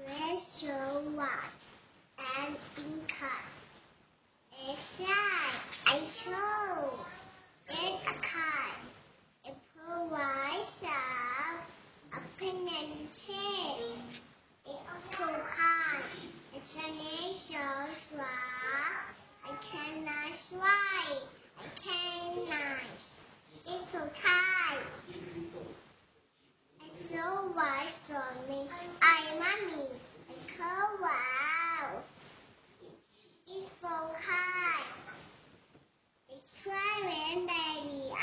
Pressure watch and income. It's like I show. It's a card. It provides a opinion change. It's too hard. It's an issue. I cannot write. I cannot. It's so tight. It's so wide for me. I mommy. It's so wow. It's so high. It's trying, daddy.